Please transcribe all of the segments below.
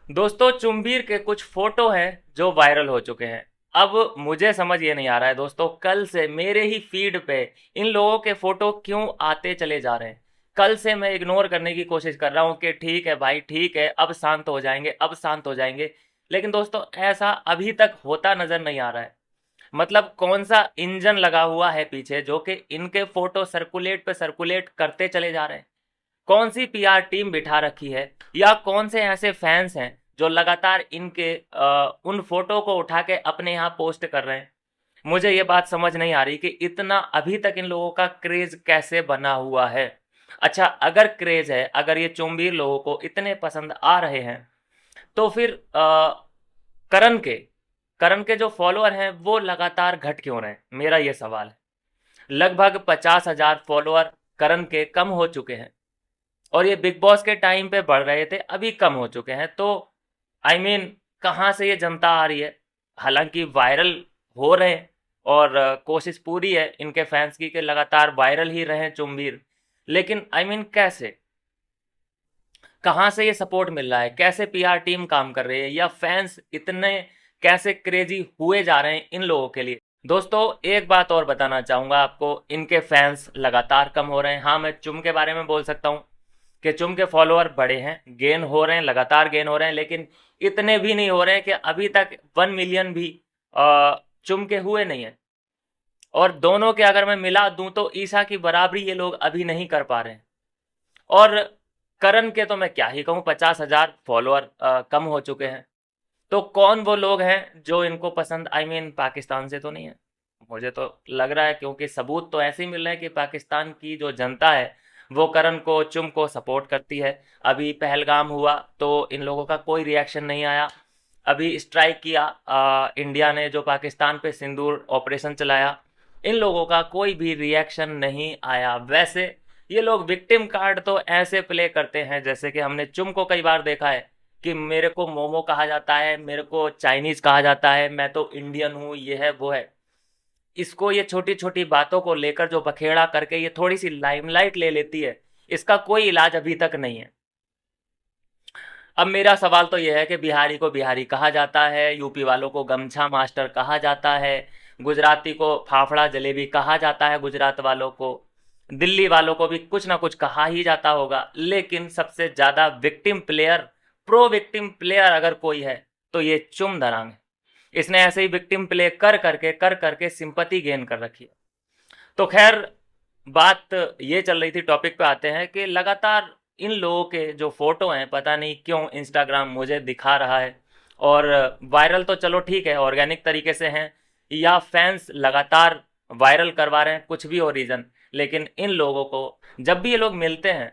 दोस्तों चुंबीर के कुछ फोटो हैं जो वायरल हो चुके हैं। अब मुझे समझ ये नहीं आ रहा है दोस्तों, कल से मेरे ही फीड पे इन लोगों के फोटो क्यों आते चले जा रहे हैं। कल से मैं इग्नोर करने की कोशिश कर रहा हूँ कि ठीक है भाई, ठीक है, अब शांत हो जाएंगे, अब शांत हो जाएंगे। लेकिन दोस्तों ऐसा अभी तक होता नजर नहीं आ रहा है। मतलब कौन सा इंजन लगा हुआ है पीछे जो कि इनके फोटो सर्कुलेट पे सर्कुलेट करते चले जा रहे हैं। कौन सी पीआर टीम बिठा रखी है, या कौन से ऐसे फैंस हैं जो लगातार इनके उन फोटो को उठा के अपने यहाँ पोस्ट कर रहे हैं। मुझे ये बात समझ नहीं आ रही कि इतना अभी तक इन लोगों का क्रेज कैसे बना हुआ है। अच्छा, अगर क्रेज है, अगर ये चुंबीर लोगों को इतने पसंद आ रहे हैं, तो फिर करण के करण के जो फॉलोअर हैं वो लगातार घट क्यों रहे हैं, मेरा ये सवाल है। लगभग 50,000 फॉलोअर करण के कम हो चुके हैं, और ये बिग बॉस के टाइम पे बढ़ रहे थे, अभी कम हो चुके हैं। तो आई मीन कहाँ से ये जनता आ रही है। हालांकि वायरल हो रहे हैं, और कोशिश पूरी है इनके फैंस की कि लगातार वायरल ही रहें चुंबीर। लेकिन आई मीन कैसे, कहाँ से ये सपोर्ट मिल रहा है, कैसे पीआर टीम काम कर रही है, या फैंस इतने कैसे क्रेजी हुए जा रहे हैं इन लोगों के लिए। दोस्तों एक बात और बताना चाहूंगा आपको, इनके फैंस लगातार कम हो रहे हैं। हाँ, मैं चुम के बारे में बोल सकता हूँ कि चुम के फॉलोअर बड़े हैं, गेन हो रहे हैं, लगातार गेन हो रहे हैं, लेकिन इतने भी नहीं हो रहे हैं कि अभी तक 1 मिलियन भी चुम के हुए नहीं है। और दोनों के अगर मैं मिला दूं तो ईसा की बराबरी ये लोग अभी नहीं कर पा रहे हैं। और करण के तो मैं क्या ही कहूँ, 50,000 फॉलोअर कम हो चुके हैं। तो कौन वो लोग हैं जो इनको पसंद, आई मीन पाकिस्तान से तो नहीं है। मुझे तो लग रहा है, क्योंकि सबूत तो ऐसे ही मिल रहे हैं कि पाकिस्तान की जो जनता है वो करण को, चुम को सपोर्ट करती है। अभी पहलगाम हुआ तो इन लोगों का कोई रिएक्शन नहीं आया। अभी स्ट्राइक किया इंडिया ने, जो पाकिस्तान पे सिंदूर ऑपरेशन चलाया, इन लोगों का कोई भी रिएक्शन नहीं आया। वैसे ये लोग विक्टिम कार्ड तो ऐसे प्ले करते हैं जैसे कि हमने चुम को कई बार देखा है कि मेरे को मोमो कहा जाता है, मेरे को चाइनीज कहा जाता है, मैं तो इंडियन हूँ, ये है वो है। इसको ये छोटी छोटी बातों को लेकर जो बखेड़ा करके ये थोड़ी सी लाइमलाइट ले लेती है, इसका कोई इलाज अभी तक नहीं है। अब मेरा सवाल तो यह है कि बिहारी को बिहारी कहा जाता है, यूपी वालों को गमछा मास्टर कहा जाता है, गुजराती को फाफड़ा जलेबी कहा जाता है, गुजरात वालों को, दिल्ली वालों को भी कुछ ना कुछ कहा ही जाता होगा। लेकिन सबसे ज्यादा victim player, pro victim player अगर कोई है तो ये चुम दरांग है। इसने ऐसे ही विक्टिम प्ले कर करके सिंपति गेन कर रखी है। तो खैर, बात ये चल रही थी, टॉपिक पे आते हैं कि लगातार इन लोगों के जो फोटो हैं, पता नहीं क्यों इंस्टाग्राम मुझे दिखा रहा है। और वायरल तो चलो ठीक है, ऑर्गेनिक तरीके से हैं, या फैंस लगातार वायरल करवा रहे हैं, कुछ भी हो रीज़न, लेकिन इन लोगों को जब भी ये लोग मिलते हैं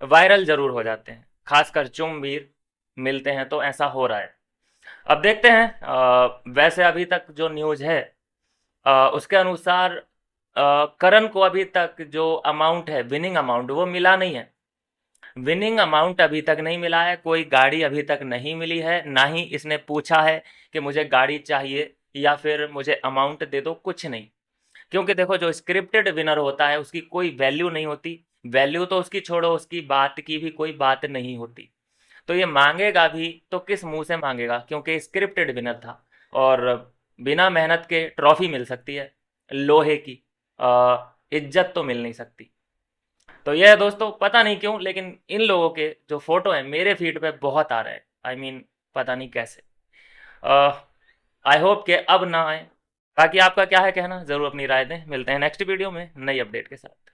वायरल ज़रूर हो जाते हैं। खासकर चुमवीर मिलते हैं तो ऐसा हो रहा है। अब देखते हैं, वैसे अभी तक जो न्यूज़ है उसके अनुसार करण को अभी तक जो अमाउंट है, विनिंग अमाउंट, वो मिला नहीं है। विनिंग अमाउंट अभी तक नहीं मिला है, कोई गाड़ी अभी तक नहीं मिली है, ना ही इसने पूछा है कि मुझे गाड़ी चाहिए या फिर मुझे अमाउंट दे दो, कुछ नहीं। क्योंकि देखो, जो स्क्रिप्टेड विनर होता है उसकी कोई वैल्यू नहीं होती। वैल्यू तो उसकी छोड़ो, उसकी बात की भी कोई बात नहीं होती। तो ये मांगेगा भी तो किस मुंह से मांगेगा, क्योंकि स्क्रिप्टेड विनर था। और बिना मेहनत के ट्रॉफी मिल सकती है, लोहे की, इज्जत तो मिल नहीं सकती। तो यह है दोस्तों, पता नहीं क्यों, लेकिन इन लोगों के जो फोटो हैं मेरे फीड पे बहुत आ रहे हैं। आई मीन पता नहीं कैसे। आई होप कि अब ना आए। बाकी आपका क्या है कहना, ज़रूर अपनी राय दें। मिलते हैं नेक्स्ट वीडियो में नई अपडेट के साथ।